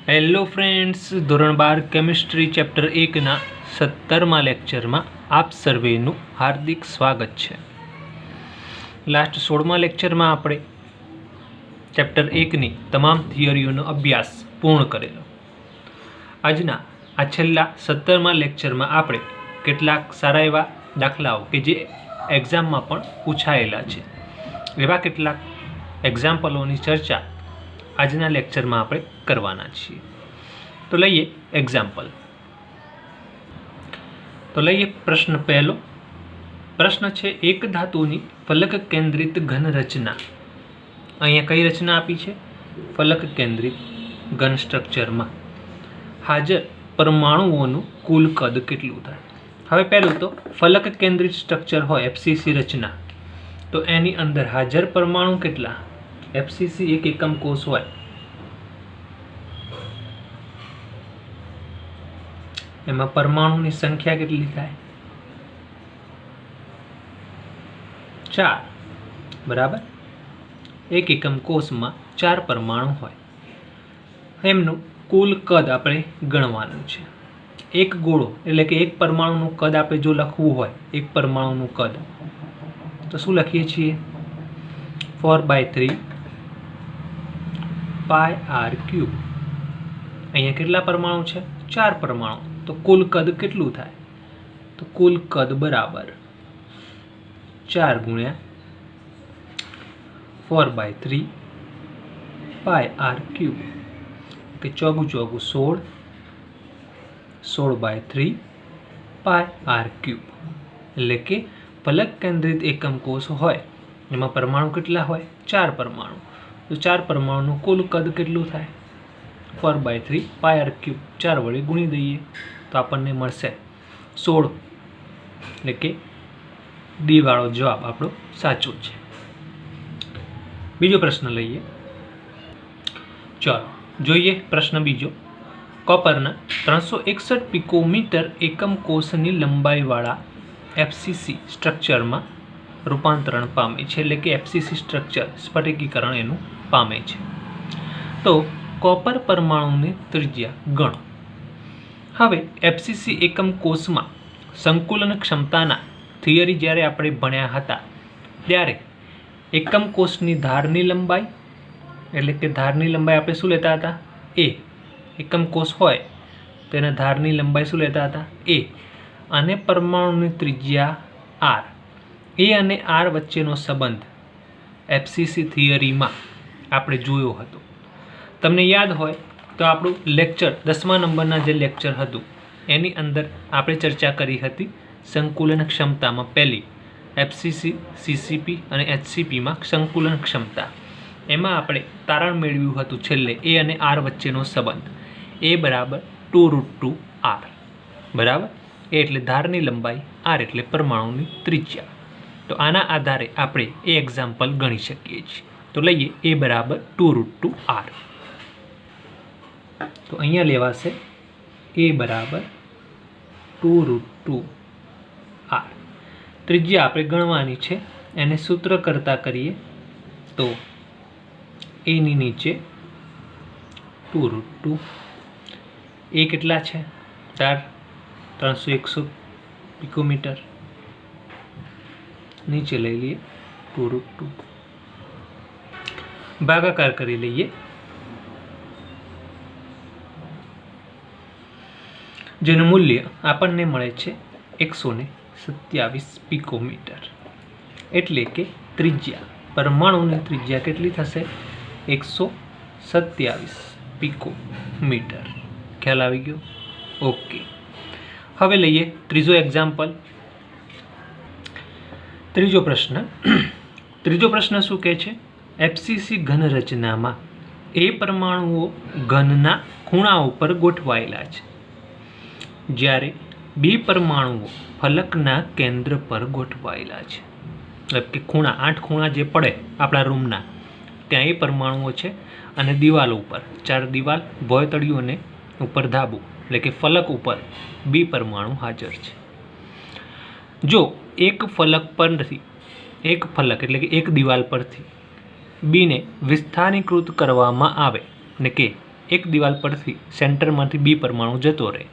Hello friends, ધોરણ 12 chemistry chapter 1ના 17મા લેક્ચરમાં આપ સર્વેનું હાર્દિક સ્વાગત છે. લાસ્ટ 16મા લેક્ચરમાં આપણે ચેપ્ટર 1ની તમામ થિયરીઓનો અભ્યાસ પૂર્ણ કરેલો. આજના આ છેલ્લા 17મા લેક્ચરમાં આપણે કેટલાક સારા એવા દાખલાઓ કે જે એક્ઝામમાં પણ પૂછાયેલા છે એવા કેટલાક એક્ઝામ્પલોની ચર્ચા આજના લેક્ચરમાં આપણે કરવાના છીએ. તો લઈએ એક્ઝામ્પલ. તો લઈએ પ્રશ્ન પહેલો. પ્રશ્ન છે, એક ધાતુની ફલક કેન્દ્રિત ઘન રચના. અહીંયા કઈ રચના આપી છે? ફલક કેન્દ્રિત ઘન સ્ટ્રક્ચરમાં હાજર પરમાણુઓનું કુલ કદ કેટલું થાય? હવે પહેલું તો ફલક કેન્દ્રિત સ્ટ્રક્ચર હોય એફસીસી રચના, તો એની અંદર હાજર પરમાણુ કેટલા? એફસીસી એક એકમ કોષ હોય, એમાં પરમાણુની સંખ્યા કેટલી થાય? 4. બરાબર. એક એકમ કોષમાં 4 પરમાણુ હોય. એમનું કુલ કદ આપણે ગણવાનું છે. એક ગોળો એટલે કે એક પરમાણુનું કદ આપણે જો લખવું હોય, એક પરમાણુનું કદ, તો શું લખીએ છીએ? 4/3 પાય r ક્યુબ. અહીંયા કેટલા પરમાણુ છે? 4 પરમાણુ. તો કુલ કદ કેટલું થાય? તો કુલ કદ બરાબર 4 ગુણ્યા 4/3 પાય r ક્યુબ, કે 4 ચોગુ 16, 16/3 પાય r ક્યુબ. એટલે કે ફલક કેન્દ્રિત એકમ કોષ હોય એમાં પરમાણુ કેટલા હોય? 4 પરમાણુ. તો 4 પરમાણુનું કુલ કદ કેટલું થાય? 4/3 પાય r ક્યુબ. 4 વડે ગુણી દઈએ તો આપણને મળશે 16. એટલે કે ડી વાળો જવાબ આપણો સાચો છે. બીજો પ્રશ્ન લઈએ. ચલો જોઈએ પ્રશ્ન બીજો. કોપરના 361 પિકોમીટર એકમ કોષની લંબાઈવાળા એફસીસી સ્ટ્રક્ચરમાં રૂપાંતરણ પામે છે. એટલે કે એફસીસી સ્ટ્રક્ચર સ્ફટિકીકરણ એનું પામે છે. તો કોપર પરમાણુની ત્રિજ્યા ગણો. હવે એફસીસી એકમ કોષમાં સંકુલન ક્ષમતાના થિયરી જ્યારે આપણે ભણ્યા હતા ત્યારે એકમ કોષની ધારની લંબાઈ, એટલે કે ધારની લંબાઈ આપણે શું લેતા હતા? એ. એકમ કોષ હોય તો એના ધારની લંબાઈ શું લેતા હતા? એ. અને પરમાણુની ત્રિજ્યા આર. એ અને આર વચ્ચેનો સંબંધ એફસીસી થિયરીમાં આપણે જોયો હતો. તમને યાદ હોય તો આપણું લેક્ચર 10મા નંબરના જે લેક્ચર હતું એની અંદર આપણે ચર્ચા કરી હતી સંકુલન ક્ષમતામાં. પહેલી એફસીસી, સીસીપી અને એચસીપીમાં સંકુલન ક્ષમતા. એમાં આપણે તારણ મેળવ્યું હતું છેલ્લે એ અને આર વચ્ચેનો સંબંધ. એ બરાબર 2√2r. બરાબર. એ એટલે ધારની લંબાઈ, આર એટલે પરમાણુની ત્રિજ્યા. તો આના આધારે આપણે એ એક્ઝામ્પલ ગણી શકીએ છીએ. તો લઈએ એ બરાબર 2√2r. તો અહીંયા લેવાશે એ બરાબર 2√2r. ત્રિજ્યા આપણે ગણવાની છે. એને સૂત્ર કરતા કરીએ તો એની નીચે 2√2. એ કેટલા છે? 361 પિકોમીટર. નીચે લઈ લઈએ 2√2. ભાગાકાર કરી લઈએ. જેનું મૂલ્ય આપણને મળે છે 127 પિકોમીટર. એટલે કે ત્રિજ્યા, પરમાણુની ત્રિજ્યા કેટલી થશે? 127 પિકોમીટર. ખ્યાલ આવી ગયો? ઓકે. હવે લઈએ ત્રીજો એક્ઝામ્પલ. ત્રીજો પ્રશ્ન. ત્રીજો પ્રશ્ન શું કહે છે? એફસીસી ઘન રચનામાં એ પરમાણુઓ ઘનના ખૂણા ઉપર ગોઠવાયેલા છે, જ્યારે બી પરમાણુઓ ફલકના કેન્દ્ર પર ગોઠવાયેલા છે. એટલે કે ખૂણા, 8 ખૂણા જે પડે આપણા રૂમના, ત્યાં એ પરમાણુઓ છે. અને દિવાલ ઉપર 4 દિવાલ, ભોયતળિયું અને ઉપર ધાબુ, એટલે કે ફલક ઉપર બી પરમાણુ હાજર છે. જો એક ફલક પરથી, એક ફલક એટલે કે એક દિવાલ પરથી બીને વિસ્થાનીકૃત કરવામાં આવે, એટલે કે एक दीवाल परथी सेंटरमांथी बी परमाणु जतो रहे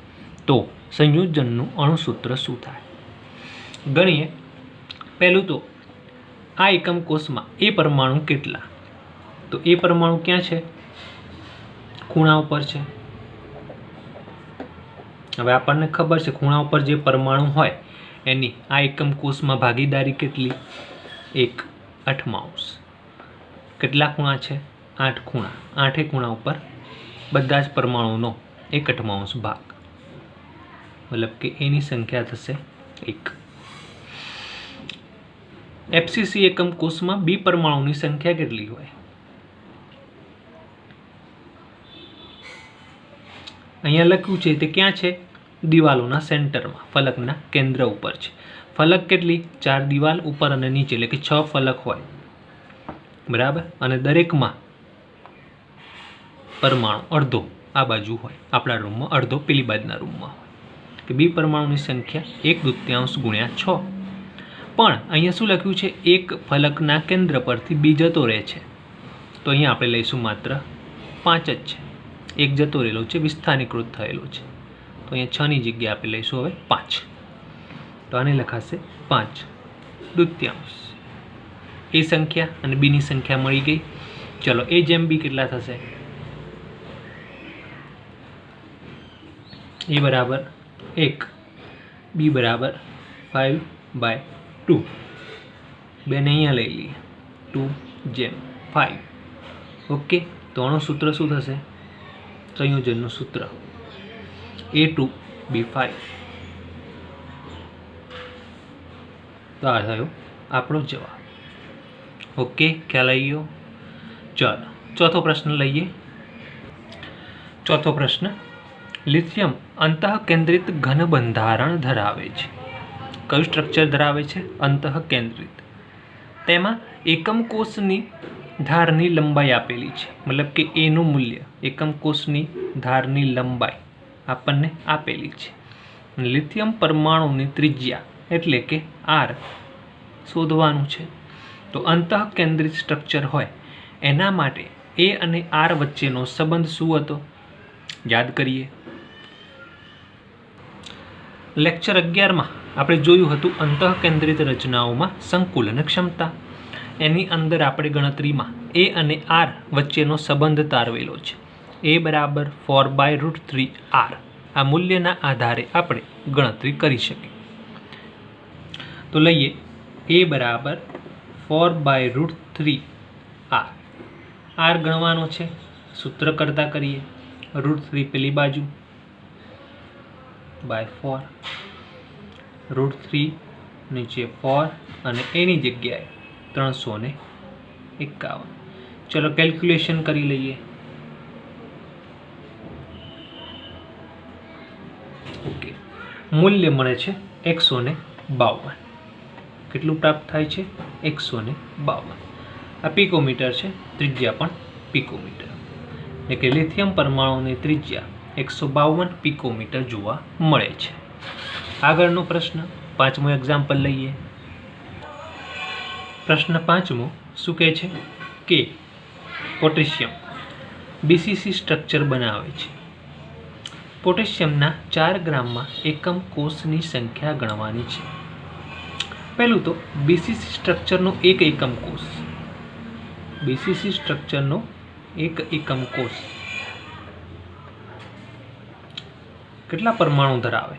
तो संयोजननुं अणुसूत्र शुं थाय? गणीए। पहेलुं तो आ एकम कोषमां ए परमाणु केटला? तो ए परमाणु क्यां छे? खूणा पर छे। हवे आपणने खबर छे खूणा पर जे परमाणु होय एनी आ एकम कोषमां भागीदारी केटली? 1/8। કેટલા ખૂણા છે? 8 ખૂણા। 8 ખૂણા ઉપર બધા જ પરમાણુનો 1/8 ભાગ, મતલબ કે એની સંખ્યા થશે 1। એફસીસી એકમ કોષમાં બી પરમાણુની સંખ્યા કેટલી હોય? અહીંયા લખ્યું છે તે ક્યાં છે? દિવાલોના સેન્ટરમાં, ફલકના કેન્દ્ર ઉપર છે। ફલક કેટલી? 4 દિવાલ ઉપર અને નીચે, એટલે કે 6 ફલક હોય, બરાબર। અને દરેકમાં પરમાણુ અડધો આ બાજુ હોય, આપણા રૂમમાં અડધો પેલી બાજુના રૂમમાં હોય, કે બી પરમાણુની સંખ્યા 1/2 ગુણ્યા 6। પણ અહીંયા શું લખ્યું છે? એક ફલકના કેન્દ્ર પરથી બી જતો રહે છે, તો અહીંયા આપણે લઈશું માત્ર 5 જ છે। એક જતો રહેલો છે, વિસ્થાનીકૃત થયેલો છે, તો અહીંયા 6 ની જગ્યાએ આપણે લઈશું હવે 5, તો આને લખાશે 5/2। ए संख्या और बी नी संख्या मळी गई। चलो ए जेम बी केटला थशे? ए बराबर 1, बी बराबर 5/2। बेने अहींया लई लीए 2/5। ओके, तो आनुं सूत्र शुं थशे? संयोजननुं सूत्र A2B5। तो आ थयो आपणो जवाब। ओके, ख्याल आई गयो? चलो चौथो प्रश्न लईए। चौथो प्रश्न, लिथियम अंतःकेंद्रित घन बंधारण धरावे छे। कयुं स्ट्रक्चर धरावे छे? अंतःकेंद्रित। तेमां एकम कोषनी धारनी लंबाई आपेली छे, मतलब के ए नुं मूल्य एकम कोषनी धारनी लंबाई आपणने आपेली छे। लिथियम परमाणुनी त्रिज्या एटले के आर शोधवानुं छे। तो अंतःकेंद्रित स्ट्रक्चर होय एना माटे ए अने आर वच्चेनो संबंध शुं हतो? याद करिए। लेक्चर 11 में आपणे जोयुं हतुं अंतःकेंद्रित रचनाओमां संकुलन क्षमता। एनी अंदर आपणे गणतरीमां ए अने आर वच्चेनो संबंध तारवेलो छे। ए बराबर 4/√3 आर। आ मूल्यना आधारे आपणे गणतरी करी शकीए। तो लईए ए बराबर 4/√3 आर। आर गणवानो छे, सूत्र करता करिए। √3 पेली बाजू /4, √3 नीचे 4 अने एनी जग्याए 351। चलो केल्क्युलेशन करी लईए। ओके, मूल्य मळे छे 152। કેટલું પ્રાપ્ત થાય છે? 152। આ પિકોમીટર છે, ત્રિજ્યા પણ પિકોમીટર, એટલે કે લિથિયમ પરમાણુની ત્રિજ્યા 152 પિકોમીટર જોવા મળે છે। આગળનો પ્રશ્ન, પાંચમો એક્ઝામ્પલ લઈએ। પ્રશ્ન પાંચમો શું કહે છે કે પોટેશિયમ બીસીસી સ્ટ્રક્ચર બનાવે છે। પોટેશિયમના 4 ગ્રામમાં એકમ કોષની સંખ્યા ગણવાની છે। पहलू तो बीसीसी स्ट्रक्चर नो एक एकम कोष, बीसीसी स्ट्रक्चर नो एक एकम कोष કેટલા પરમાણુ ધરાવે?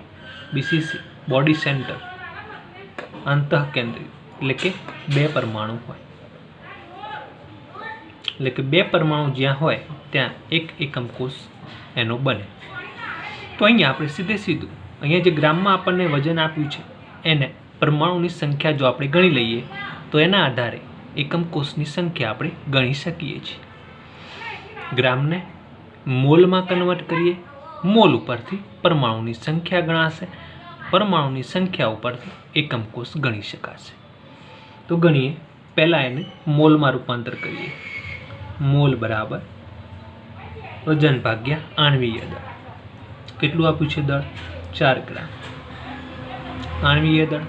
બીસીસી બોડી સેન્ટર અંતઃકેન્દ્રિત એટલે કે 2 પરમાણુ હોય, એટલે કે 2 પરમાણુ જ્યાં હોય ત્યાં એક એકમ કોષ એનો બને। તો અહીંયા આપણે સીધે સીધું અહીંયા જે ગ્રામમાં આપણને વજન આપ્યું છે એને परमाणुनी संख्या जो आपणे गणी लईए तो एना आधारे एकम कोषनी संख्या आपणे गणी सकीए छीए। ग्राम ने मोल में कन्वर्ट करिए, मोल उपरथी परमाणुनी संख्या गणाशे, परमाणुनी संख्या उपरथी एकम कोष गणी शकाशे। तो गणीए, पहला एने मोल में रूपांतर करिए। मोल बराबर वजन भाग्या आणवीय दळ। केटलुं आप्युं छे दळ? 4 ग्राम। आणवीय दळ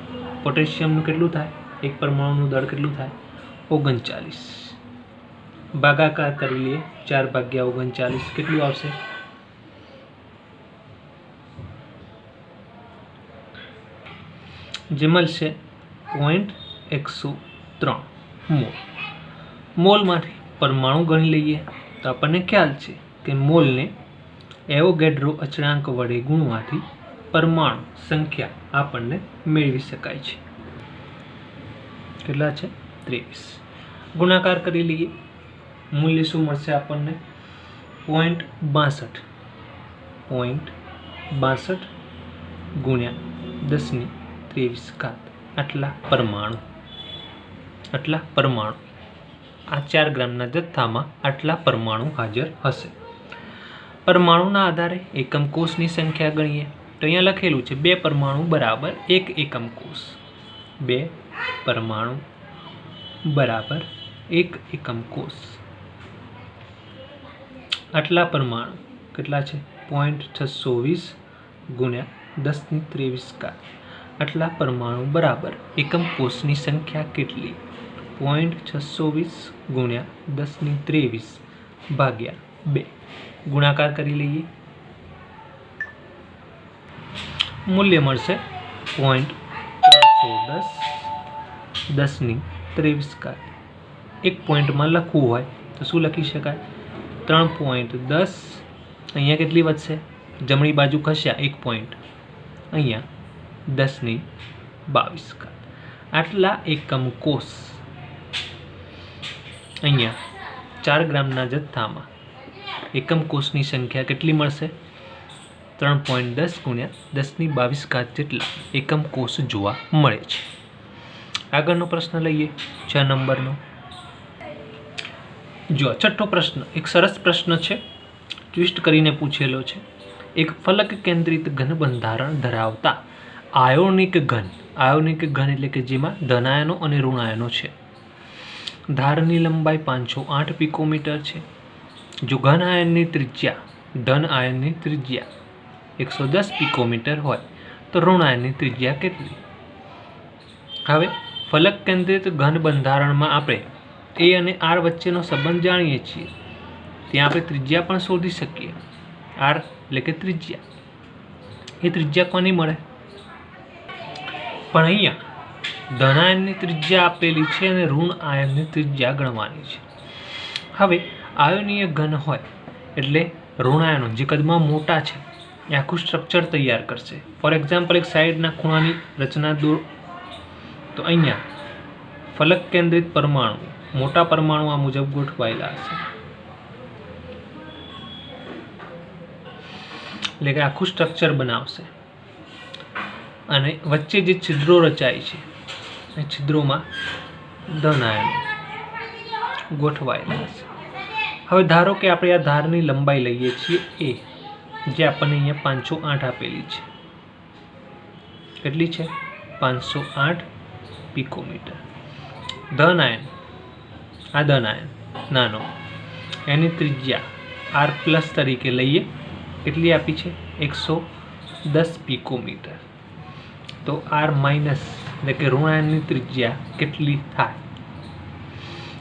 पोटेशियम નું કેટલું થાય? એક પરમાણુનું દળ કેટલું થાય? 39। भागाकार कर लिए 4/39 કેટલું આવશે? જે મળશે 0.103 મોલ. મોલમાંથી પરમાણુ ગણી લઈએ તો આપણને ખ્યાલ છે કે મોલને એવોગેડ્રો અચળાંક વડે ગુણવાથી પરમાણુ સંખ્યા આપણને મેળવી શકાય છે. કેટલા છે? 23. ગુણાકાર કરી લઈએ. મૂલ્ય શું મળશે આપણને? 0.62 ગુણ્યા 10⁻23 આટલા પરમાણુ. આ 4 ગ્રામના જથ્થામાં આટલા પરમાણુ હાજર હશે. પરમાણુના આધારે એકમ કોષની સંખ્યા ગણીએ તો અહીંયા લખેલું છે 2 પરમાણુ બરાબર 1 એકમ કોષ. 2 પરમાણુ બરાબર 1 એકમ કોષ. આટલા પરમાણુ કેટલા છે? 0.620 ગુણ્યા 10⁻23 આટલા પરમાણુ બરાબર એકમ કોષની સંખ્યા કેટલી? 0.620 ગુણ્યા 10⁻23 ભાગ્યા 2. ગુણાકાર કરી લઈએ. મૂલ્ય મળશે 0.310 10⁻23. એક પોઈન્ટમાં લખવું હોય તો શું લખી શકાય? 3.10. અહીંયા કેટલી વધશે? જમણી બાજુ ખસ્યા 1 પોઈન્ટ. અહીંયા 10⁻22. આટલા એકમ કોષ અહીંયા 4 ગ્રામના જથ્થામાં એકમ કોષની સંખ્યા કેટલી મળશે? 3.10 ગુણ્યા 10⁻22 જેટલા એકમ કોષ જોવા મળે છે. આગળનો પ્રશ્ન લઈએ 6 નંબરનો. જો છઠ્ઠો પ્રશ્ન એક સરસ પ્રશ્ન છે, ટ્વિસ્ટ કરીને પૂછેલો છે. એક ફલક કેન્દ્રિત ઘન બંધારણ ધરાવતા આયોનિક ઘન એટલે કે જેમાં ધનાયનો અને ઋણાયનો છે. ધારની લંબાઈ 508 પિકોમીટર છે. જો ધન આયનની ત્રિજ્યા 110 પિકોમીટર હોય તો ઋણ આયનની ત્રિજ્યા કેટલી? હવે ફલક કેન્દ્રિત ઘન બંધારણમાં આપણે એ અને આર વચ્ચેનો સંબંધ જાણીએ છીએ. ત્યાં આપણે ત્રિજ્યા પણ શોધી શકીએ. આર એટલે કે ત્રિજ્યા. એ ત્રિજ્યા કોની મળે? પણ અહીંયા ધન આયનની ત્રિજ્યા આપેલી છે અને ઋણ આયનની ત્રિજ્યા ગણવાની છે. હવે આયોનીય ઘન હોય એટલે ઋણ આયનો જે કદમાં મોટા છે એ આખું સ્ટ્રક્ચર તૈયાર કરશે. ફોર એક્ઝામ્પલ એક સાઈડના ખૂણાની રચના દોર તો અહીંયા ફલક કેન્દ્રિત પરમાણુ મોટા પરમાણુ આ મુજબ ગોઠવાયેલા હશે. એટલે કે આખું સ્ટ્રક્ચર બનાવશે અને વચ્ચે જે છિદ્રો રચાય છે એ છિદ્રોમાં ધન આયનો ગોઠવાયેલા હશે. હવે ધારો કે આપણે આ ધારની લંબાઈ લઈએ છીએ એ, જે આપણને અહીંયા 508 આપેલી છે. કેટલી છે? 508 પિકોમીટર. ધન આયન, આ ધન આયન નાનો, એની ત્રિજ્યા આર પ્લસ તરીકે લઈએ. કેટલી આપી છે? 110 પિકોમીટર. તો આર માઇનસ એટલે કે ઋણ આયનની ત્રિજ્યા કેટલી થાય?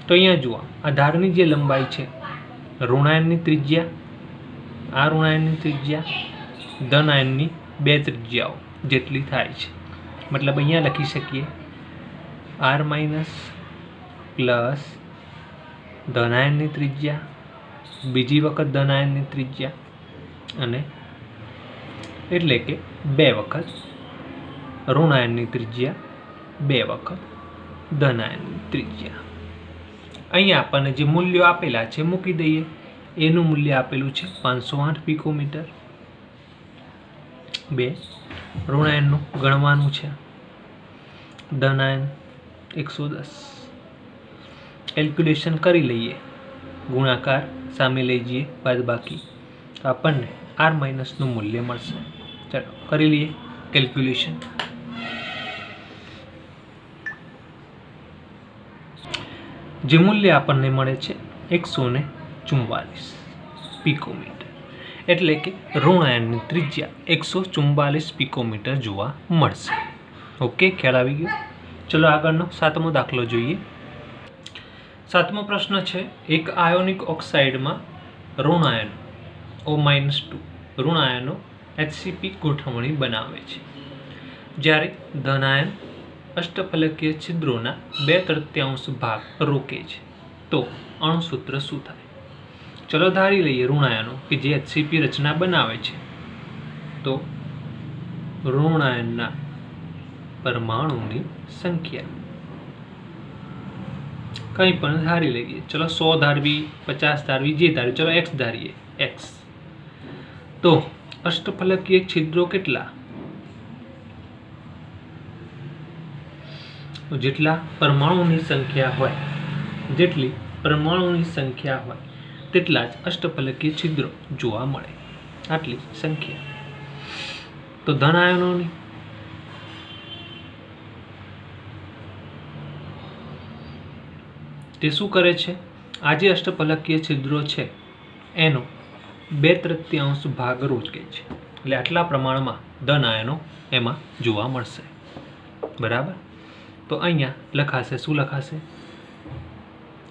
તો અહીંયા જુઓ, આ ધારની જે લંબાઈ છે ઋણ આયનની ત્રિજ્યા, આ ઋણ આયનની ત્રિજ્યા, ધન આયનની 2 ત્રિજ્યાઓ જેટલી થાય છે. મતલબ અહીંયા લખી શકીએ આર માઇનસ પ્લસ ધન આયનની ત્રિજ્યા, બીજી વખત ધન આયનની ત્રિજ્યા, અને એટલે કે 2 વખત ઋણ આયનની ત્રિજ્યા, 2 વખત ધન આયનની ત્રિજ્યા. અહીંયા આપણને જે મૂલ્યો આપેલા છે મૂકી દઈએ. એનું મૂલ્ય આપેલું છે 508 પિકોમીટર. 2 ઋણ આયનનું ગણવાનું છે, ધન આયન 110. કેલ્ક્યુલેશન કરી લઈએ. ગુણાકાર સામે લઈ જઈએ બાદબાકી, તો આપણને આર માઇનસનું મૂલ્ય મળશે. ચાલો કરી લઈએ કેલ્ક્યુલેશન. જે મૂલ્ય આપણને મળે છે 144 પિકોમીટર. એટલે કે ઋણ આયનની ત્રિજ્યા 144 પિકોમીટર જોવા મળશે. ઓકે, ખ્યાલ આવી ગયો. ચલો આગળનો 7મો દાખલો જોઈએ. सातमो प्रश्न है, एक आयोनिक ऑक्साइड में ऋण आयन O-2 ऋण आयनो HCP गोठवणी बनावे छे, ज्यारे धन आयन अष्टफलकीय छिद्रोना 2/3 भाग रोके छे। तो अणुसूत्र शुं थाय? चलो धारी लईए ऋण आयनो कि जे HCP रचना बनावे छे। तो ऋण आयनना परमाणुनी संख्या कहीं पण धारी लईए। चलो 100 धारवी, 50 धारवी, जे धारवी, चलो x धारीए x। तो अष्टफलकीय छिद्रो केटला? जेटला परमाणुनी संख्या होय, जेटली परमाणुनी संख्या होय तेटला ज अष्टफलकीय छिद्रो जोवा मळे, आटली संख्या। तो धन आयनोनी ते शुं करे छे? आ जे अष्टफलकीय छिद्रो छे एनो 2/3 भाग रोके छे, એટલે આટલા પ્રમાણમાં ધન આયનો એમાં જોવા મળશે। બરાબર, તો અહીંયા લખાશે, શું લખાશે?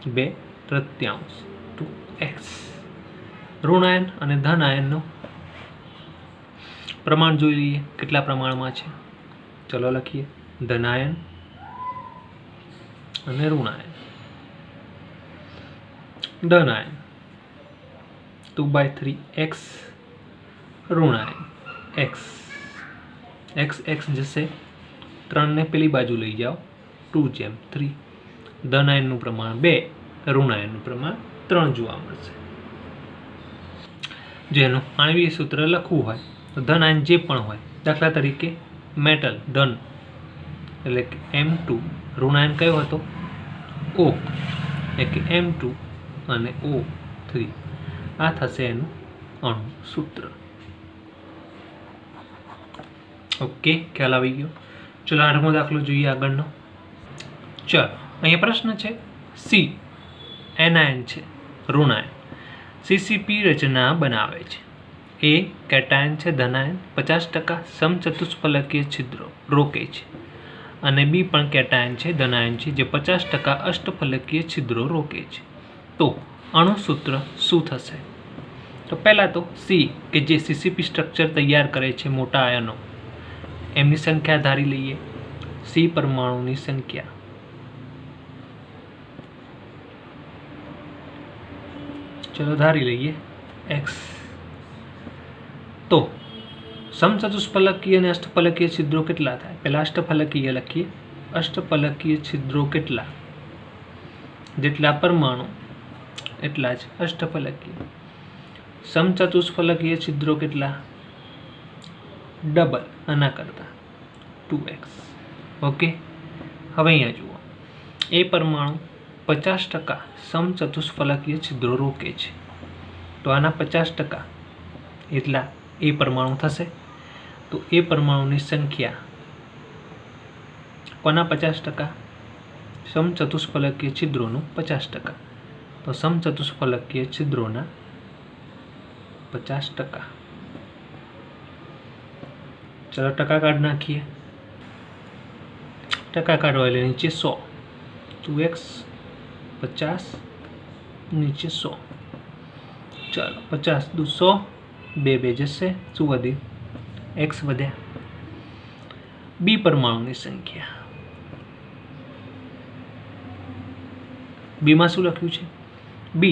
2/3 to x। ઋણ આયન અને ધન આયનનો પ્રમાણ જોઈ લઈએ કેટલા પ્રમાણમાં છે। ચલો લખીએ, ધન આયન અને ઋણ આયન। धन आयन 2/3 x, ऋण आयन x, x x जैसे 3 ने पेली बाजू लई जाओ 2/3। धन आयन प्रमाण 2, ऋण आयन प्रमाण 3 जोवा मळशे। जेनु आणवीय सूत्र लखवुं होय तो धन आयन जे पण होय, दाखला तरीके मेटल धन એટલે કે M2, ऋण आयन कयो हतो? O, એટલે કે M2 અને O3। આ થશે એનું અણુસૂત્ર। ઓકે, ખ્યાલ આવી ગયો। ચલો 8મો દાખલો જોઈએ આગળનો। ચલો અહીંયા પ્રશ્ન છે, C એનાયન છે, ઋણ આયન CCP રચના બનાવે છે। A કેટાયન છે, ધનાયન 50% સમચતુષ્ફલકીય છિદ્રો રોકે છે, અને B પણ કેટાયન છે, ધનાયન છે, જે 50% અષ્ટફલકીય છિદ્રો રોકે છે। तो अणुसूत्र शू थशे? तो पहला तो C के जे CCP स्ट्रक्चर तैयार करे छे मोटा आयनो, एमनी संख्या धारी लईए। C परमाणुनी संख्या चलो धारी लईए x। तो समचतुष्फलकीय અને અષ્ટફલકીય છિદ્રો કેટલા થાય? પહેલા અષ્ટફલકીય લખીએ। અષ્ટફલકીય છિદ્રો કેટલા? જેટલા પરમાણુ એટલા જ અષ્ટફલકીય। સમચતુષ્ફલકીય છિદ્રો કેટલા? ડબલ આના કરતા 2x। ઓકે, હવે અહીંયા જુઓ, એ પરમાણુ 50% સમચતુષ્ફલકીય છિદ્રો રોકે છે, તો આના 50% એટલા એ પરમાણુ થશે। તો એ પરમાણુની સંખ્યા કોના 50%? समचतुष्फलकीय छिद्रों 50%। तो समचतुष्फलकीय छिद्रों 50%। चलो टका काढ नाखीए। टका काढवा એટલે નીચે 100, 2x 50 નીચે 100। चलो 50 × 100, 2 जैसे शू वधी? x વધ્યા। B परमाणुनी संख्या, बी में शू लख्यु है? बी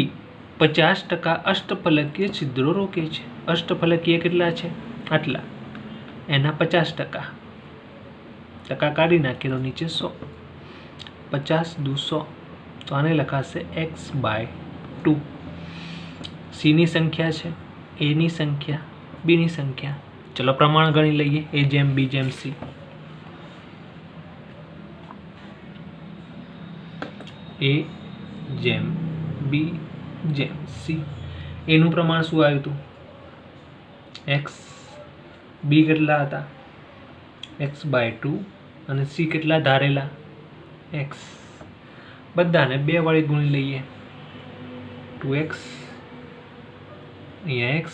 50% अष्टफलकीय छिद्रो रोके छे। अष्टफलकीय केटला छे? आटला, एना 50%। टका काढी नाखीए तो नीचे 100, 50 × 100, तो आने लखाशे x/2। C नी संख्या है, A नी संख्या, B नी संख्या। चलो प्रमाण गणी लईए, A जेम B जेम C। A जेम B जेम C। एनु प्रमाण शुं आव्युं हतुं? x। B केटला हता? x/2 અને C केटला धारेला? x। बधाने 2 वडे गुणी लईए, 2x अहींया x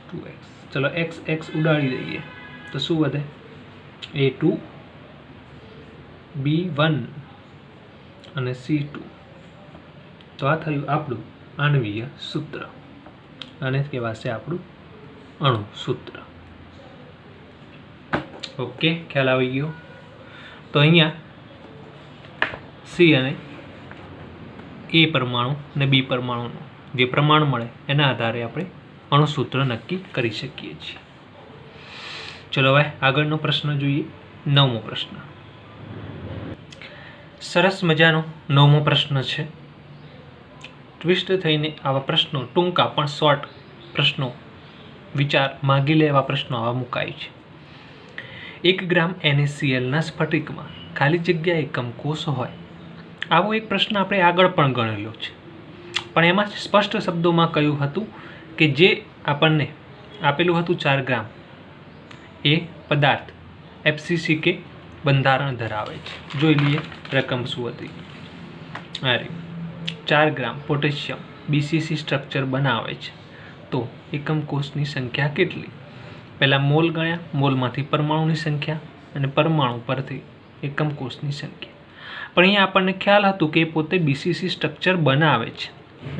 2x। चलो x x उडाड़ी दईए तो शुं वधे? A2 B1 અને C2 તો આ થયું આપણું આણ્વીય સૂત્ર, આને કહેવાશે આપણું અણુ સૂત્ર. ઓકે, ખ્યાલ આવી ગયો. તો અહીંયા સી અને એ પરમાણુ અને બી પરમાણુનું જે પ્રમાણ મળે એના આધારે આપણે અણુસૂત્ર નક્કી કરી શકીએ છીએ. ચલો હવે આગળનો પ્રશ્ન જોઈએ. 9મો પ્રશ્ન. સરસ મજાનો 9મો પ્રશ્ન છે. ટ્વિસ્ટ થઈને આવા પ્રશ્નો, ટૂંકા પણ શોર્ટ પ્રશ્નો, વિચાર માગી લે એવા પ્રશ્નો આવા મુકાય છે. 1 ગ્રામ NaClના સ્ફટિકમાં ખાલી જગ્યા એકમ કોષ હોય. આવો એક પ્રશ્ન આપણે આગળ પણ ગણેલો છે, પણ એમાં સ્પષ્ટ શબ્દોમાં કહ્યું હતું કે જે આપણને આપેલું હતું 4 ગ્રામ એ પદાર્થ FCC કે બંધારણ ધરાવે છે. જોઈ લઈએ રકમ શું હતી. અરે 4 ગ્રામ પોટેશિયમ BCC સ્ટ્રક્ચર બનાવે છે. તો એકમ કોષની સંખ્યા કેટલી? પહેલાં મોલ ગણ્યા, મોલમાંથી પરમાણુની સંખ્યા અને પરમાણુ પરથી એકમ કોષની સંખ્યા. પણ અહીંયા આપણને ખ્યાલ હતું કે પોતે BCC સ્ટ્રક્ચર બનાવે છે,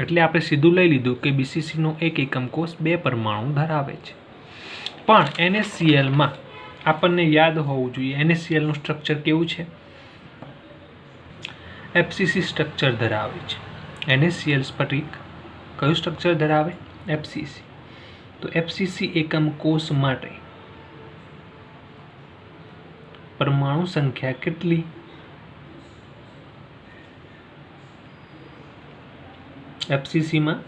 એટલે આપણે સીધું લઈ લીધું કે BCCનો એક એકમ કોષ 2 પરમાણુ ધરાવે છે. પણ NaClમાં આપણને યાદ હોવું જોઈએ NaClનું સ્ટ્રક્ચર કેવું છે? FCC સ્ટ્રક્ચર ધરાવે છે. NaCl સ્ફટિક કયું સ્ટ્રક્ચર ધરાવે? FCC. તો FCC એકમ કોષ માટે પરમાણુ સંખ્યા કેટલી? FCCમાં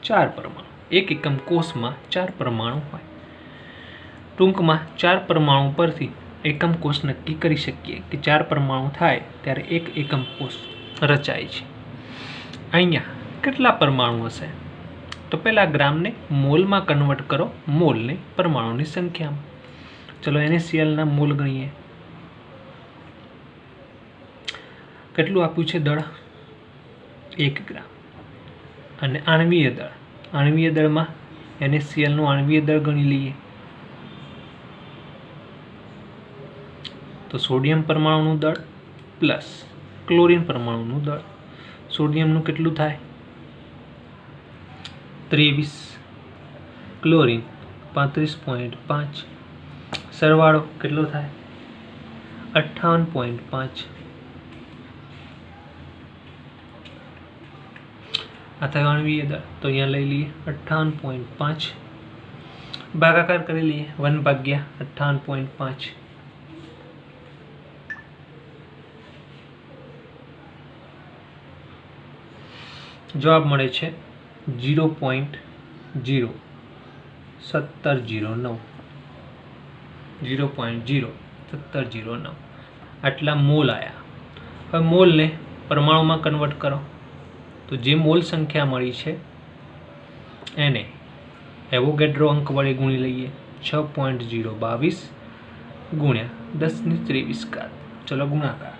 4 પરમાણુ. એક એકમ કોષમાં 4 પરમાણુ હોય. ટૂંકમાં 4 પરમાણુ પરથી એકમ કોષ નક્કી કરી શકીએ કે 4 પરમાણુ થાય ત્યારે એક એકમ કોષ રચાય છે. અહીંયા કેટલા પરમાણુ હશે? તો પહેલાં ગ્રામને મોલમાં કન્વર્ટ કરો, મોલને પરમાણુની સંખ્યામાં. ચલો NaClના મોલ ગણીએ. કેટલું આપ્યું છે દળ? 1 ગ્રામ. અને આણ્વીય દળ, આણ્વીય દળમાં NaClનું આણ્વીય દળ ગણી લઈએ. તો સોડિયમ પરમાણુનું દળ પ્લસ ક્લોરીન પરમાણુનું દળ. સોડિયમનું કેટલું થાય? 23, ક્લોરીન 35.5. સરવાળો કેટલો થાય? 58.5. આ થયો આણ્વીય દળ. તો અહીંયા લઈ લઈએ 58.5, ભાગાકાર કરી લઈએ 1/58.5. જવાબ મળે છે 0.01709. 0.01709 આટલા મોલ આવ્યા. હવે મોલને પરમાણુમાં કન્વર્ટ કરો તો જે મોલ સંખ્યા મળી છે એને એવોગેડ્રો અંક વડે ગુણી લઈએ. 6.022 ગુણ્યા 10⁻23. ચલો ગુણાકાર.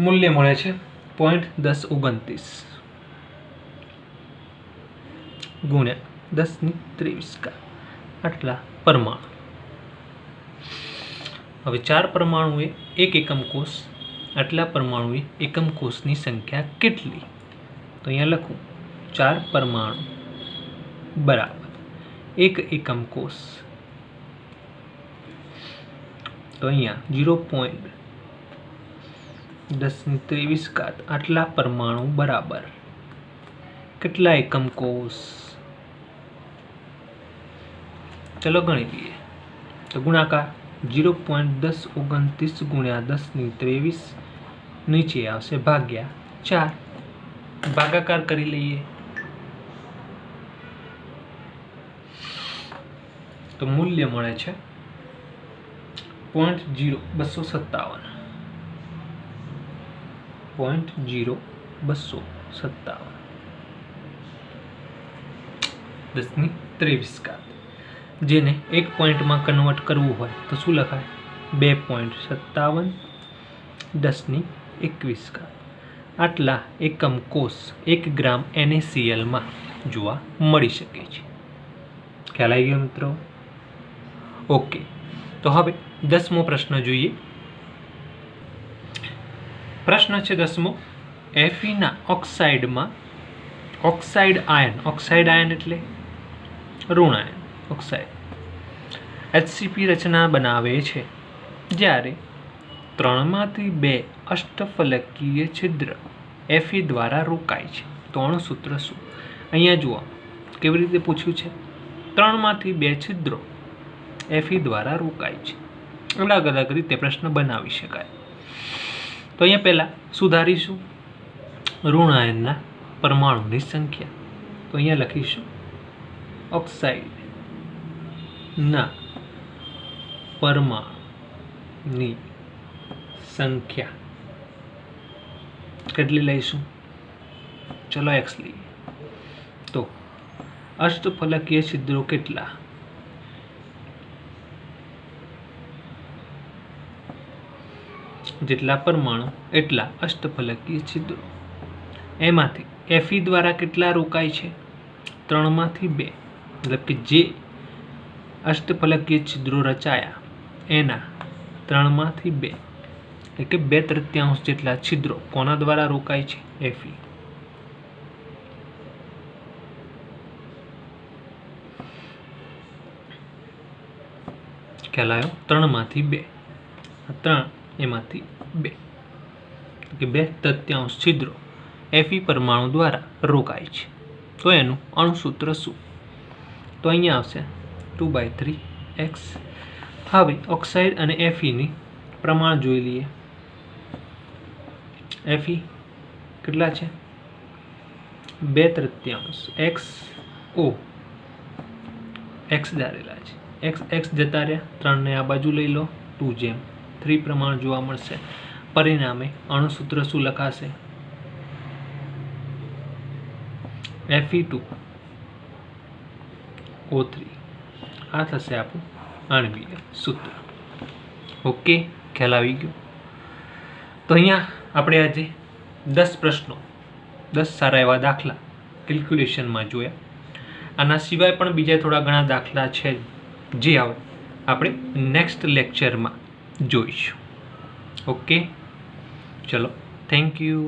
મૂલ્ય મળે છે 0.1029 ગુણ્યા 10⁻23. આટલા પરમાણુ. હવે 4 પરમાણુએ એક એકમ કોષ, આટલા પરમાણુએ એકમ કોષની સંખ્યા કેટલી? તો અહીંયા લખું 4 પરમાણુ બરાબર એક એકમ કોષ. તો અહીંયા 0.10⁻23 આટલા પરમાણુ બરાબર કેટલા એકમ કોષ? ચલો ગણી લઈએ. તો ગુણાકાર 0.1029 ગુણ્યા 10⁻23 નીચે આવશે ભાગ્યા 4. ભાગાકાર કરી લઈએ તો મૂલ્ય મળે છે 0.0257. 0.0257 10⁻23. જેને એક પોઈન્ટમાં કન્વર્ટ કરવું હોય તો શું લખાય? 2.57 10⁻21. આટલા એકમ કોષ 1 ગ્રામ NaClમાં જોવા મળી શકે છે. ખ્યાલ આવી ગયો મિત્રો? ઓકે, તો હવે 10મો પ્રશ્ન જોઈએ. પ્રશ્ન છે 10મો, Fe ઓક્સાઇડમાં ઓક્સાઇડ આયન એટલે ઋણ આયન ઓક્સાઇડ HCP રચના બનાવે છે જ્યારે 3માંથી 2 અષ્ટફલકીય છિદ્ર Fe દ્વારા રોકાય છે તો અણુસૂત્ર શું? અહીંયા જુઓ કેવી રીતે પૂછ્યું છે. 3માંથી 2 છિદ્રો Fe દ્વારા રોકાય છે. અલગ અલગ રીતે પ્રશ્ન બનાવી શકાય. તો અહીંયા પહેલા સુધારીશું ઋણ આયનના પરમાણુની સંખ્યા. તો અહીંયા લખીશું ઓક્સાઇડના પરમાણુની સંખ્યા કેટલી લઈશું? ચલો x લઈએ. તો અષ્ટફલકીય છિદ્રો કેટલા? જેટલા પરમાણુ એટલા અષ્ટફલકીય છિદ્રો. એમાંથી Fe દ્વારા કેટલા રોકાય છે? 3માંથી 2. મતલબ કે જે અષ્ટફલકીય છિદ્રો રચાયા એના 3માંથી 2 એટલે કે 2/3 જેટલા છિદ્રો કોના દ્વારા રોકાય છે? Fe. ખ્યાલ આવ્યો? 3માંથી 2. 3 એમાંથી 2 કે 2/3 છિદ્રો Fe પરમાણુ દ્વારા રોકાય છે. તો એનું અણુસૂત્ર શું? તો અહીંયા આવશે 2/3x. હવે ઓક્સાઇડ અને Feની પ્રમાણ જોઈ લઈએ. Fe કેટલા છે? 2/3 XO x ધારેલા છે. x જતા રહ્યા, 3ને આ બાજુ લઈ લો, 2/3 પ્રમાણ જોવા મળશે. પરિણામે અણુસૂત્ર શું લખાશે? Fe2O3. આ થશે આપણું આણ્વિય સૂત્ર. ઓકે, ખ્યાલ આવી ગયો? તો અહીંયા આપણે આજે 10 પ્રશ્નો 10 સારા એવા દાખલા કેલ્ક્યુલેશનમાં જોયા. આના સિવાય પણ બીજા થોડા ઘણા દાખલા છે જે આપણે નેક્સ્ટ લેક્ચરમાં જોઈશું. ઓકે, ચલો, થેન્ક યુ.